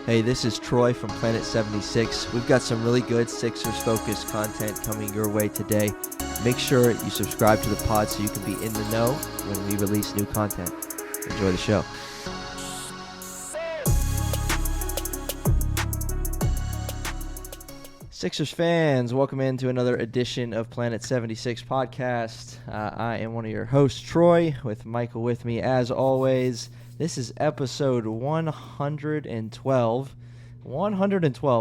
Hey, this is Troy from Planet 76. We've got some really good Sixers-focused content coming your way today. Make sure you subscribe to the pod so you can be in the know when we release new content. Enjoy the show. Sixers fans, welcome into another edition of Planet 76 podcast. I am one of your hosts, Troy, with Michael with me as always. This is episode 112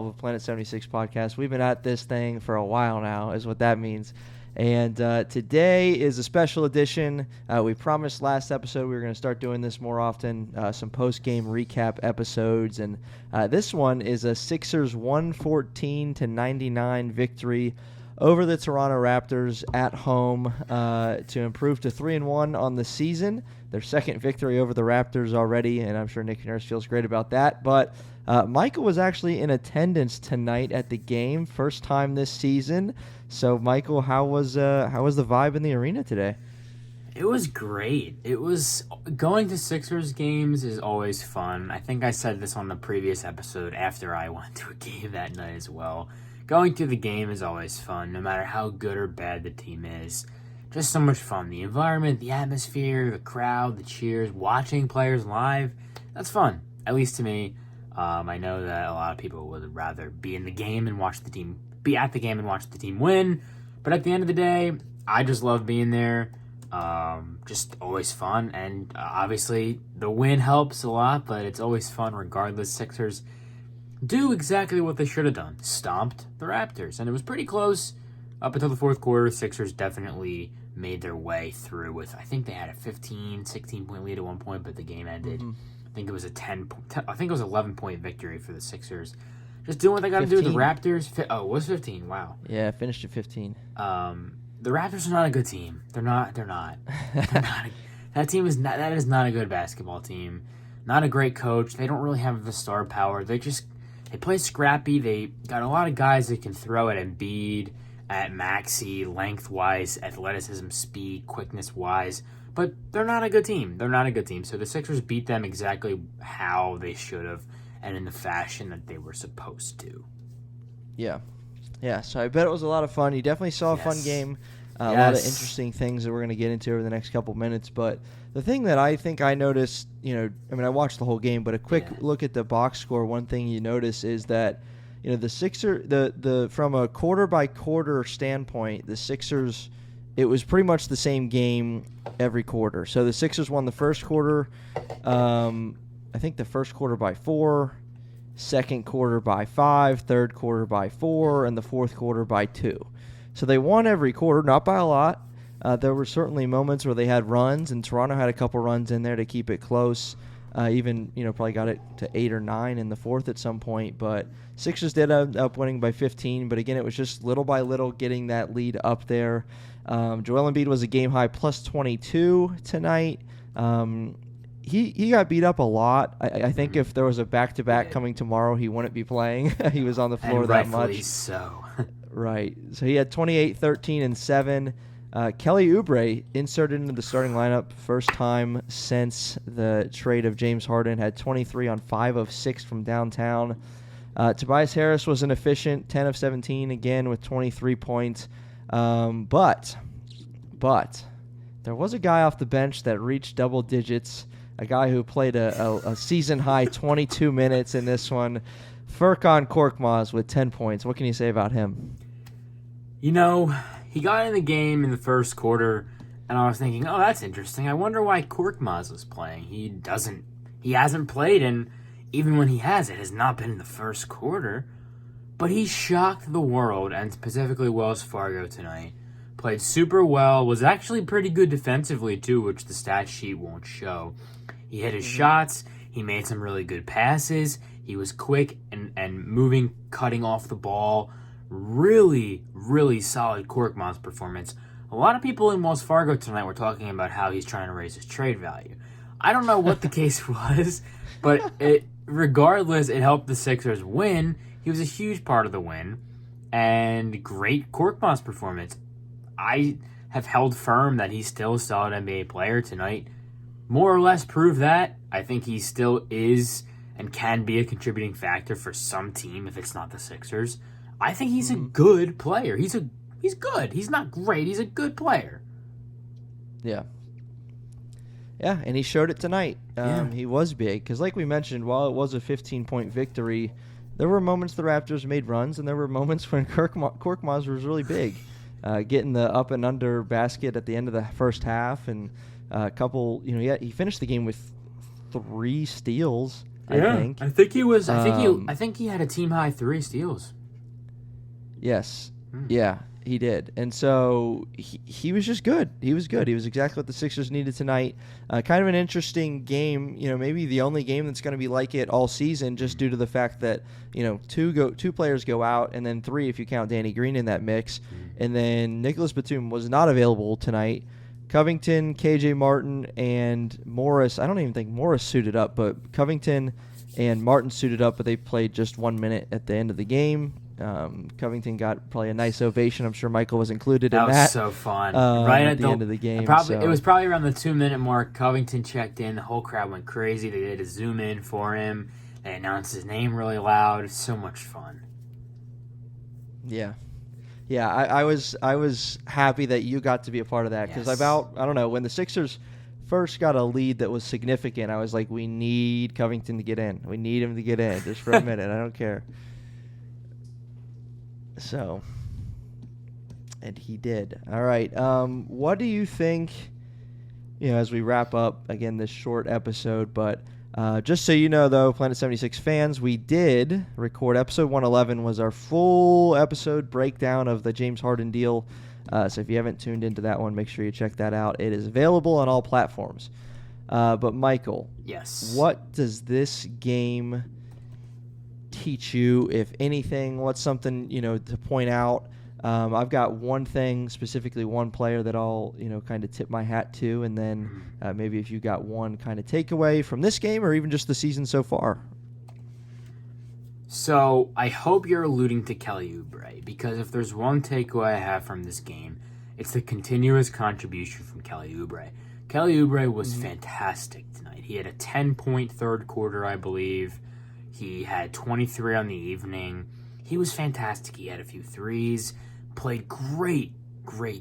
of Planet 76 podcast. We've been at this thing for a while now, is what that means. And today is a special edition. We promised last episode we were going to start doing this more often, some post-game recap episodes. And this one is a Sixers 114-99 victory over the Toronto Raptors at home to improve to 3-1 on the season. Their second victory over the Raptors already, and I'm sure Nick Nurse feels great about that. But Michael was actually in attendance tonight at the game, first time this season. So, Michael, how was the vibe in the arena today? It was great. It was going to Sixers games is always fun. I think I said this on the previous episode after I went to a game that night as well. Going to the game is always fun, no matter how good or bad the team is. Just so much fun. The environment, the atmosphere, the crowd, the cheers, watching players live. That's fun, at least to me. I know that a lot of people would rather be in the game and watch the team, be at the game and watch the team win. But at the end of the day, I just love being there. Just always fun. And obviously, the win helps a lot, but it's always fun regardless. Sixers do exactly what they should have done. Stomped the Raptors. And it was pretty close up until the fourth quarter. Sixers definitely made their way through with, I think they had a 16-point lead at one point, but the game ended. I think it was a 11-point victory for the Sixers. Just doing what they got to do with the Raptors. It was 15. Wow. Yeah, finished at 15. The Raptors are not a good team. They're not. That is not a good basketball team. Not a great coach. They don't really have the star power. They play scrappy. They got a lot of guys that can throw at Embiid, at Maxey, lengthwise, athleticism, speed, quickness-wise. But they're not a good team. So the Sixers beat them exactly how they should have and in the fashion that they were supposed to. Yeah, so I bet it was a lot of fun. You definitely saw a fun game. A lot of interesting things that we're going to get into over the next couple minutes. But the thing that I think I noticed, I watched the whole game, but a quick look at the box score, one thing you notice is that, the Sixers, from a quarter-by-quarter standpoint, the Sixers, it was pretty much the same game every quarter. So the Sixers won the first quarter, I think the first quarter by 4, second quarter by 5, third quarter by 4, and the fourth quarter by 2. So they won every quarter, not by a lot. There were certainly moments where they had runs, and Toronto had a couple runs in there to keep it close. Probably got it to 8 or 9 in the fourth at some point. But Sixers did end up winning by 15. But again, it was just little by little getting that lead up there. Joel Embiid was a game-high plus 22 tonight. He got beat up a lot. I think if there was a back-to-back coming tomorrow, he wouldn't be playing. He was on the floor that much. Rightfully so. Right. So he had 28, 13, and 7. Kelly Oubre inserted into the starting lineup first time since the trade of James Harden, had 23 on 5 of 6 from downtown. Tobias Harris was an efficient 10 of 17 again with 23 points. But there was a guy off the bench that reached double digits, a guy who played a season-high 22 minutes in this one, Furkan Korkmaz with 10 points. What can you say about him? He got in the game in the first quarter, and I was thinking, oh, that's interesting. I wonder why Korkmaz was playing. He hasn't played, and even when he has, it has not been in the first quarter. But he shocked the world, and specifically Wells Fargo tonight. Played super well, was actually pretty good defensively, too, which the stat sheet won't show. He hit his shots, he made some really good passes, he was quick and moving, cutting off the ball. Really, really solid Korkmaz performance. A lot of people in Wells Fargo tonight were talking about how he's trying to raise his trade value. I don't know what the case was, but regardless, it helped the Sixers win. He was a huge part of the win, and great Korkmaz performance. I have held firm that he's still a solid NBA player tonight. More or less proved that. I think he still is and can be a contributing factor for some team if it's not the Sixers, I think he's a good player. He's good. He's not great. He's a good player. Yeah. Yeah, and he showed it tonight. He was big because, like we mentioned, while it was a 15-point victory, there were moments the Raptors made runs, and there were moments when Korkmaz was really big, getting the up and under basket at the end of the first half, and a couple. He finished the game with 3 steals. I think he was. I think he had a team high 3 steals. Yes. Yeah. He did. And so he was just good. He was good. He was exactly what the Sixers needed tonight. Kind of an interesting game, maybe the only game that's going to be like it all season, just due to the fact that, 2 players go out, and then 3 if you count Danny Green in that mix. And then Nicholas Batum was not available tonight. Covington, KJ Martin, and Morris. I don't even think Morris suited up, but Covington and Martin suited up, but they played just 1 minute at the end of the game. Covington got probably a nice ovation. I'm sure Michael was included in that. That was so fun. Right at the end of the game. It was probably around the 2-minute mark. Covington checked in. The whole crowd went crazy. They did a zoom in for him. They announced his name really loud. So much fun. Yeah. Yeah, I was happy that you got to be a part of that because I don't know, when the Sixers first got a lead that was significant, I was like, we need Covington to get in. We need him to get in just for a minute. I don't care. So, and he did. All right. What do you think, as we wrap up, again, this short episode, but just so you know, though, Planet 76 fans, we did record episode 111 was our full episode breakdown of the James Harden deal. So if you haven't tuned into that one, make sure you check that out. It is available on all platforms. But Michael, yes, what does this game teach you, if anything? What's something to point out? I've got one thing, specifically one player that I'll kind of tip my hat to, and then maybe if you got one kind of takeaway from this game or even just the season so far. So I hope you're alluding to Kelly Oubre, because if there's one takeaway I have from this game, it's the continuous contribution from Kelly Oubre. Kelly Oubre was fantastic tonight. He had a 10-point third quarter, I believe. He had 23 on the evening. He was fantastic. He had a few threes. Played great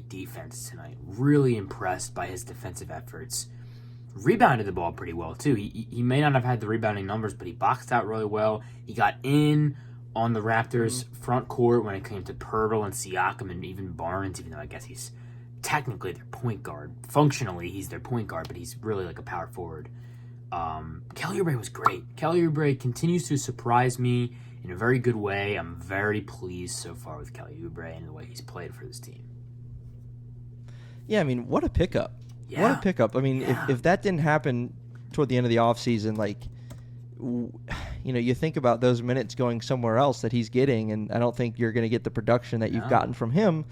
defense tonight. Really impressed by his defensive efforts. Rebounded the ball pretty well, too. He may not have had the rebounding numbers, but he boxed out really well. He got in on the Raptors' front court when it came to Pirtle and Siakam and even Barnes, even though I guess he's technically their point guard. Functionally, he's their point guard, but he's really like a power forward. Kelly Oubre was great. Kelly Oubre continues to surprise me in a very good way. I'm very pleased so far with Kelly Oubre and the way he's played for this team. Yeah, I mean, what a pickup. Yeah. What a pickup. I mean, if that didn't happen toward the end of the offseason, you think about those minutes going somewhere else that he's getting, and I don't think you're going to get the production that you've gotten from him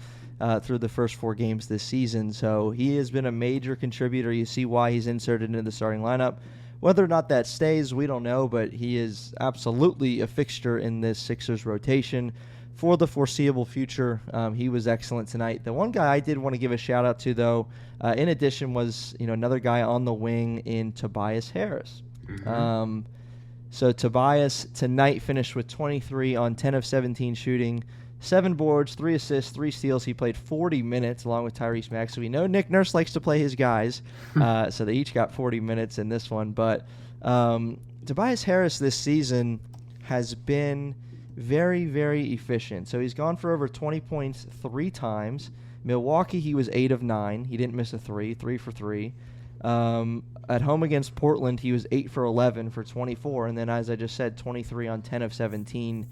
through the first 4 games this season. So he has been a major contributor. You see why he's inserted into the starting lineup. Whether or not that stays, we don't know, but he is absolutely a fixture in this Sixers rotation for the foreseeable future. He was excellent tonight. The one guy I did want to give a shout out to, though, in addition, was another guy on the wing in Tobias Harris. So Tobias tonight finished with 23 on 10 of 17 shooting, 7 boards, 3 assists, 3 steals. He played 40 minutes along with Tyrese Maxey. So we know Nick Nurse likes to play his guys, so they each got 40 minutes in this one. But Tobias Harris this season has been very, very efficient. So he's gone for over 20 points 3 times. Milwaukee, he was 8 of 9. He didn't miss a 3 for 3. At home against Portland, he was 8 for 11 for 24. And then, as I just said, 23 on 10 of 17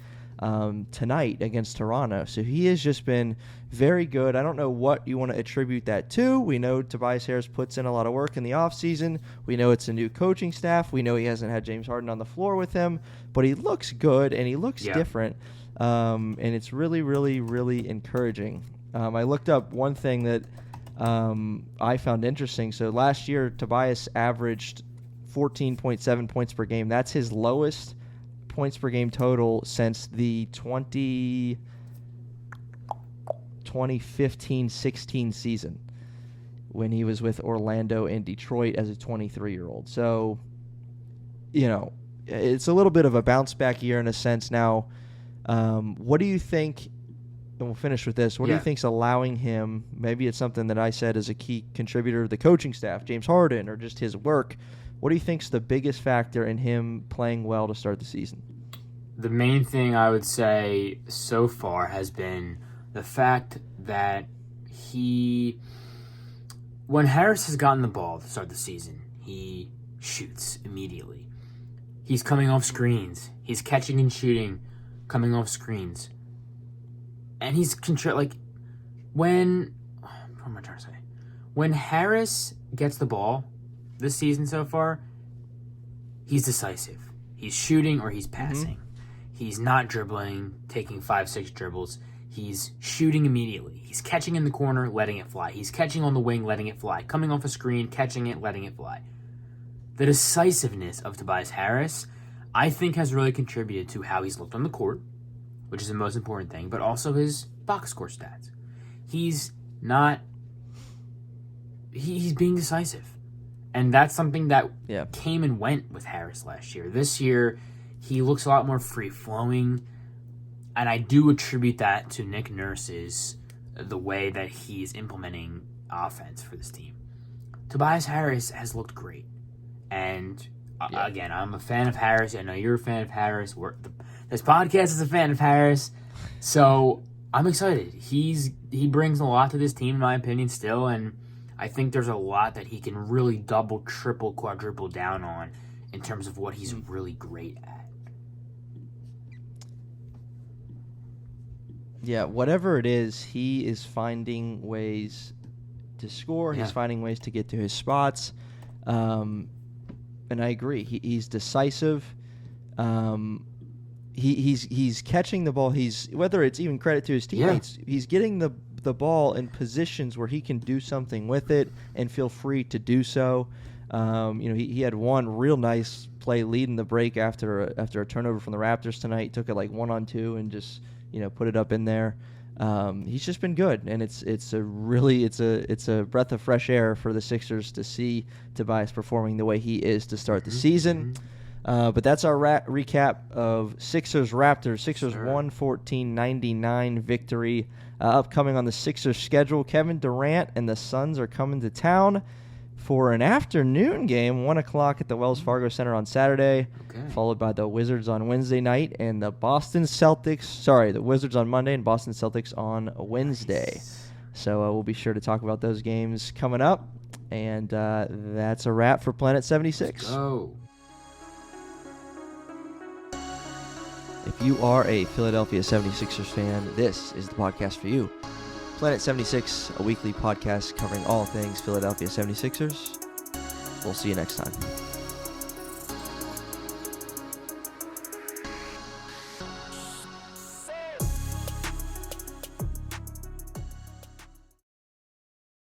tonight against Toronto. So he has just been very good. I don't know what you want to attribute that to. We know Tobias Harris puts in a lot of work in the offseason. We know it's a new coaching staff. We know he hasn't had James Harden on the floor with him, but he looks good and he looks different. And it's really, really, really encouraging. I looked up one thing that I found interesting. So last year, Tobias averaged 14.7 points per game. That's his lowest points per game total since the 2015-16 season when he was with Orlando and Detroit as a 23-year-old. So, it's a little bit of a bounce back year in a sense now. What do you think, and we'll finish with this, what do you think's allowing him, maybe it's something that I said as a key contributor of the coaching staff, James Harden, or just his work, what do you think's the biggest factor in him playing well to start the season? The main thing I would say so far has been the fact that when Harris has gotten the ball to start the season, he shoots immediately. He's coming off screens. He's catching and shooting, coming off screens. And he's what am I trying to say? When Harris gets the ball this season so far, he's decisive. He's shooting or he's passing. Mm-hmm. He's not dribbling, taking 5-6 dribbles. He's shooting immediately. He's catching in the corner, letting it fly. He's catching on the wing, letting it fly. Coming off a screen, catching it, letting it fly. The decisiveness of Tobias Harris, I think, has really contributed to how he's looked on the court, which is the most important thing, but also his box score stats. He's being decisive. And that's something that came and went with Harris last year. This year, he looks a lot more free-flowing, and I do attribute that to Nick Nurse's the way that he's implementing offense for this team. Tobias Harris has looked great. And, again, I'm a fan of Harris. I know you're a fan of Harris. This podcast is a fan of Harris. So I'm excited. He brings a lot to this team, in my opinion, still, and I think there's a lot that he can really double, triple, quadruple down on in terms of what he's really great at. Yeah, whatever it is, he is finding ways to score. Yeah. He's finding ways to get to his spots. And I agree. He's decisive. He's catching the ball. Whether it's even credit to his teammates, he's getting the ball in positions where he can do something with it and feel free to do so. He had one real nice play leading the break after a turnover from the Raptors tonight. He took it like 1-on-2 and just put it up in there. He's just been good, and it's a breath of fresh air for the Sixers to see Tobias performing the way he is to start the season. But that's our recap of Sixers Raptors. Sixers 114-99 victory. Upcoming on the Sixers schedule, Kevin Durant and the Suns are coming to town for an afternoon game, 1 o'clock at the Wells Fargo Center on Saturday, followed by the Wizards on Wednesday night and the Wizards on Monday and Boston Celtics on Wednesday. Nice. So we'll be sure to talk about those games coming up. And that's a wrap for Planet 76. Let's go. If you are a Philadelphia 76ers fan, this is the podcast for you. Planet 76, a weekly podcast covering all things Philadelphia 76ers. We'll see you next time.